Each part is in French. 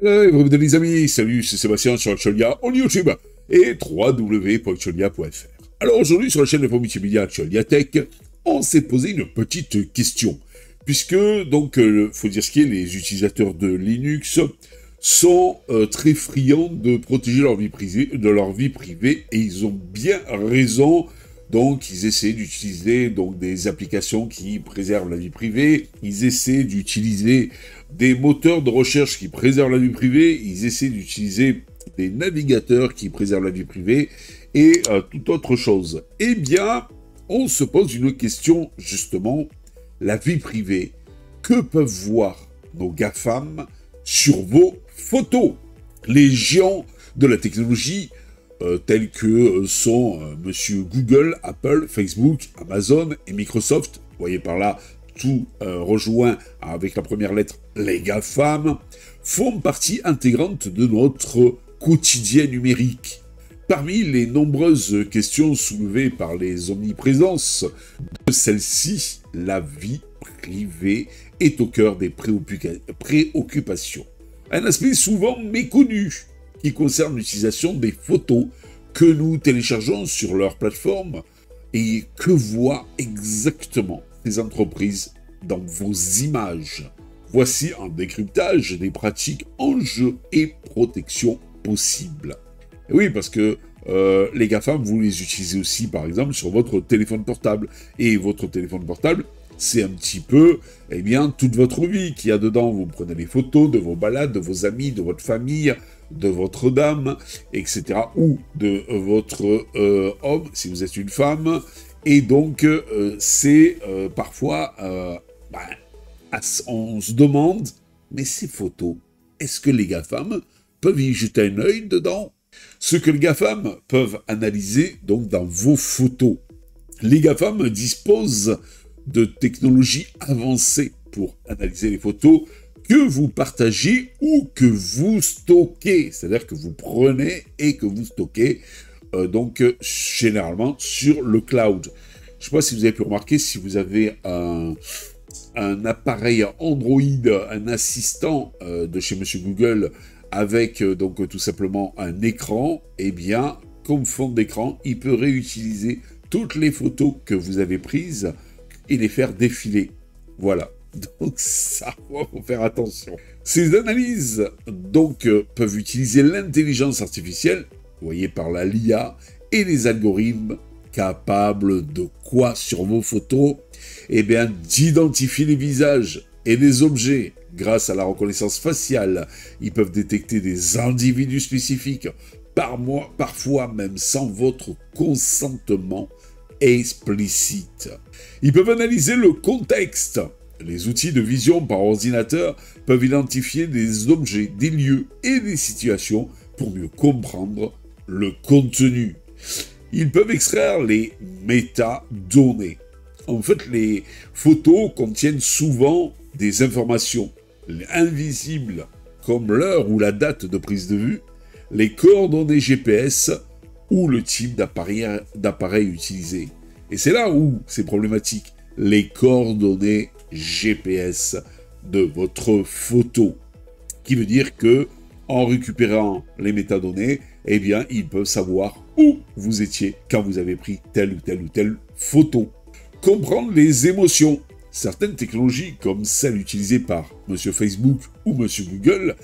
Hey, les amis, salut, c'est Sébastien sur Actualia en YouTube et www.actualia.fr. Alors aujourd'hui sur la chaîne d'info multimédia Actualia Tech, on s'est posé une petite question. Puisque, donc, faut dire ce qui est, les utilisateurs de Linux sont très friands de protéger leur vie privée, et ils ont bien raison. Donc, ils essaient d'utiliser donc des applications qui préservent la vie privée. Ils essaient d'utiliser des moteurs de recherche qui préservent la vie privée. Ils essaient d'utiliser des navigateurs qui préservent la vie privée et toute autre chose. Eh bien, on se pose une question, justement, la vie privée. Que peuvent voir nos GAFAM sur vos photos? Les géants de la technologie, tels que sont Monsieur Google, Apple, Facebook, Amazon et Microsoft, vous voyez par là, tout rejoint avec la première lettre, les GAFAM, font partie intégrante de notre quotidien numérique. Parmi les nombreuses questions soulevées par les omniprésences de celle-ci, la vie privée est au cœur des préoccupations. Un aspect souvent méconnu qui concerne l'utilisation des photos que nous téléchargeons sur leur plateforme et que voient exactement les entreprises dans vos images. Voici un décryptage des pratiques, enjeux et protections possibles. Et oui, parce que les GAFAM, vous les utilisez aussi, par exemple, sur votre téléphone portable. Et votre téléphone portable, c'est un petit peu, eh bien, toute votre vie qu'il y a dedans. Vous prenez les photos de vos balades, de vos amis, de votre famille, de votre dame, etc. Ou de votre homme, si vous êtes une femme. Et donc, c'est parfois, on se demande, mais ces photos, est-ce que les GAFAM peuvent y jeter un œil dedans? Ce que les GAFAM peuvent analyser donc dans vos photos. Les GAFAM disposent de technologies avancées pour analyser les photos que vous partagez ou que vous stockez. C'est-à-dire que vous prenez et que vous stockez, généralement sur le cloud. Je ne sais pas si vous avez pu remarquer, si vous avez un appareil Android, un assistant de chez Monsieur Google, avec donc tout simplement un écran, eh bien, comme fond d'écran, il peut réutiliser toutes les photos que vous avez prises et les faire défiler. Voilà. Donc ça, faut faire attention. Ces analyses, donc, peuvent utiliser l'intelligence artificielle, vous voyez par là l'IA, et les algorithmes capables de quoi sur vos photos? Eh bien, d'identifier les visages et les objets grâce à la reconnaissance faciale. Ils peuvent détecter des individus spécifiques, parfois même sans votre consentement explicite. Ils peuvent analyser le contexte. Les outils de vision par ordinateur peuvent identifier des objets, des lieux et des situations pour mieux comprendre le contenu. Ils peuvent extraire les métadonnées. En fait, les photos contiennent souvent des informations invisibles, comme l'heure ou la date de prise de vue, les coordonnées GPS ou le type d'appareil utilisé. Et c'est là où c'est problématique, les coordonnées GPS de votre photo. Qui veut dire que, en récupérant les métadonnées, eh bien, ils peuvent savoir où vous étiez quand vous avez pris telle ou telle photo. Comprendre les émotions. Certaines technologies, comme celles utilisées par M. Facebook ou M. Google,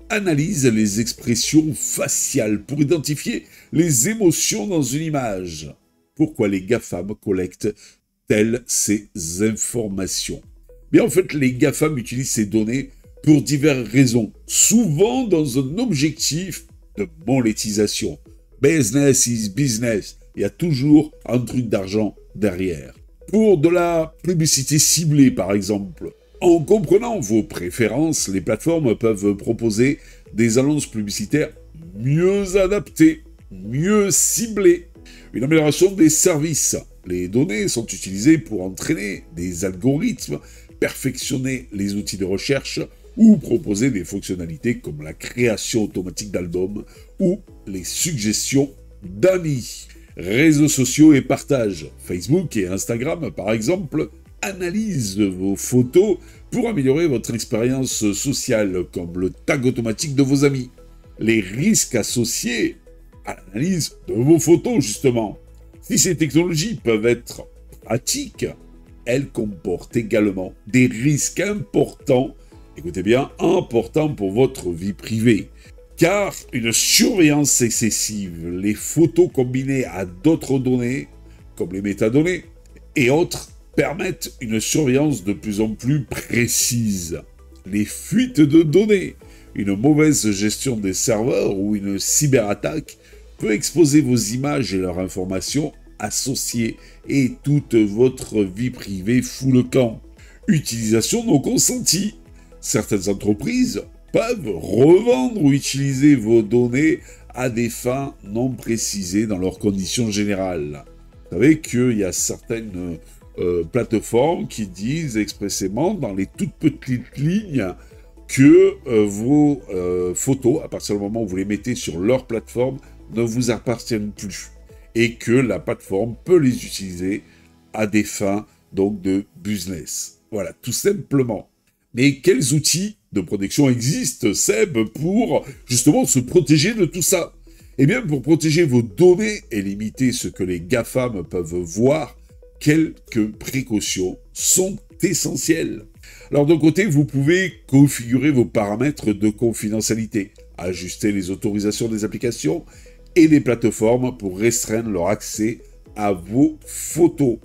analysent les expressions faciales pour identifier les émotions dans une image. Pourquoi les GAFAM collectent-elles ces informations? Mais en fait, les GAFAM utilisent ces données pour diverses raisons, souvent dans un objectif de monétisation. Business is business. Il y a toujours un truc d'argent derrière. Pour de la publicité ciblée, par exemple. En comprenant vos préférences, les plateformes peuvent proposer des annonces publicitaires mieux adaptées, mieux ciblées. Une amélioration des services. Les données sont utilisées pour entraîner des algorithmes, perfectionner les outils de recherche ou proposer des fonctionnalités comme la création automatique d'albums ou les suggestions d'amis. Réseaux sociaux et partage. Facebook et Instagram, par exemple, analysent vos photos pour améliorer votre expérience sociale, comme le tag automatique de vos amis. Les risques associés à l'analyse de vos photos, justement. Si ces technologies peuvent être pratiques, elles comportent également des risques importants, écoutez bien, importants pour votre vie privée. Car une surveillance excessive, les photos combinées à d'autres données, comme les métadonnées et autres, permettent une surveillance de plus en plus précise. Les fuites de données, une mauvaise gestion des serveurs ou une cyberattaque peut exposer vos images et leurs informations associées et toute votre vie privée fout le camp. Utilisation non consentie. Certaines entreprises peuvent revendre ou utiliser vos données à des fins non précisées dans leurs conditions générales. Vous savez qu'il y a certaines plateformes qui disent expressément dans les toutes petites lignes que vos photos, à partir du moment où vous les mettez sur leur plateforme, ne vous appartiennent plus et que la plateforme peut les utiliser à des fins donc de business. Voilà, tout simplement. Mais quels outils de protection existent, Seb, pour justement se protéger de tout ça? Eh bien, pour protéger vos données et limiter ce que les GAFAM peuvent voir, quelques précautions sont essentielles. Alors, d'un côté, vous pouvez configurer vos paramètres de confidentialité, ajuster les autorisations des applications et des plateformes pour restreindre leur accès à vos photos.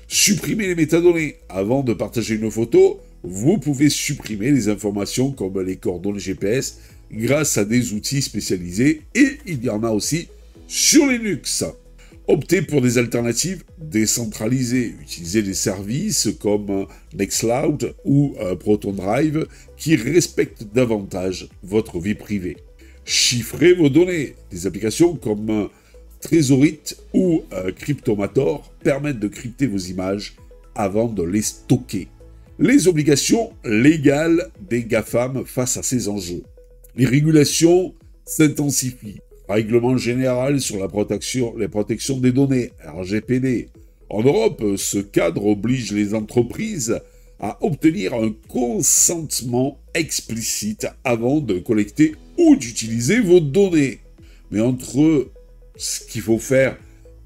Supprimer les métadonnées. Avant de partager une photo, vous pouvez supprimer les informations comme les coordonnées GPS grâce à des outils spécialisés et il y en a aussi sur Linux. Optez pour des alternatives décentralisées. Utilisez des services comme Nextcloud ou Proton Drive qui respectent davantage votre vie privée. Chiffrez vos données. Des applications comme Trezorite ou Cryptomator permettent de crypter vos images avant de les stocker. Les obligations légales des GAFAM face à ces enjeux. Les régulations s'intensifient. Règlement général sur les protections des données, RGPD. En Europe, ce cadre oblige les entreprises à obtenir un consentement explicite avant de collecter ou d'utiliser vos données. Mais entre ce qu'il faut faire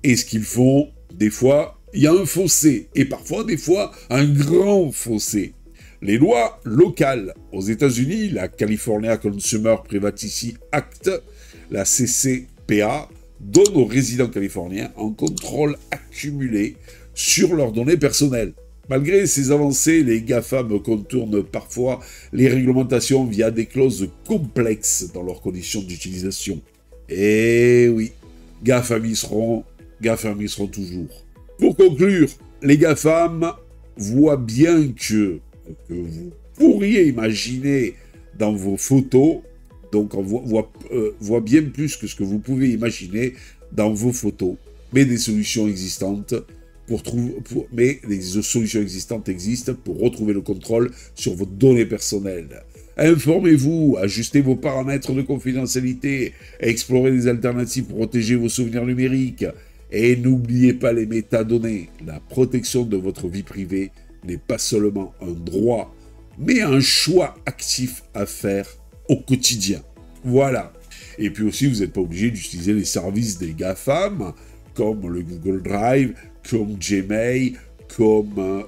et ce qu'ils font, des fois, il y a un fossé, et parfois, des fois, un grand fossé. Les lois locales. Aux États-Unis, la California Consumer Privacy Act, la CCPA, donne aux résidents californiens un contrôle accumulé sur leurs données personnelles. Malgré ces avancées, les GAFAM contournent parfois les réglementations via des clauses complexes dans leurs conditions d'utilisation. Et oui, GAFAM y seront toujours. Pour conclure, les GAFAM voient bien que vous pourriez imaginer dans vos photos, donc on voit bien plus que ce que vous pouvez imaginer dans vos photos, mais des solutions existantes existent pour retrouver le contrôle sur vos données personnelles. Informez-vous, ajustez vos paramètres de confidentialité, explorez des alternatives pour protéger vos souvenirs numériques, et n'oubliez pas les métadonnées. La protection de votre vie privée n'est pas seulement un droit, mais un choix actif à faire au quotidien. Voilà. Et puis aussi, vous n'êtes pas obligé d'utiliser les services des GAFAM, comme le Google Drive, comme Gmail, comme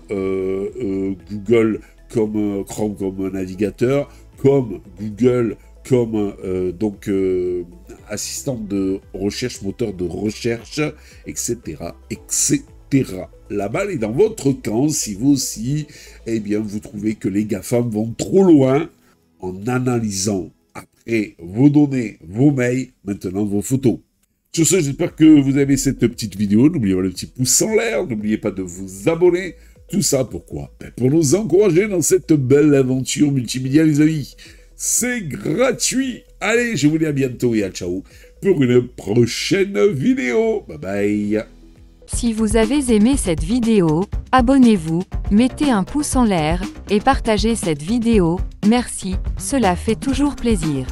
Google, comme Chrome comme navigateur, comme Google, comme assistant de recherche, moteur de recherche, etc., etc. La balle est dans votre camp si vous aussi, eh bien, vous trouvez que les GAFAM vont trop loin en analysant après vos données, vos mails, maintenant vos photos. Sur ce, j'espère que vous avez cette petite vidéo. N'oubliez pas le petit pouce en l'air, n'oubliez pas de vous abonner. Tout ça, pourquoi? Pour nous encourager dans cette belle aventure multimédia, les amis. C'est gratuit. Allez, je vous dis à bientôt et à ciao pour une prochaine vidéo. Bye bye. Si vous avez aimé cette vidéo, abonnez-vous, mettez un pouce en l'air et partagez cette vidéo. Merci, cela fait toujours plaisir.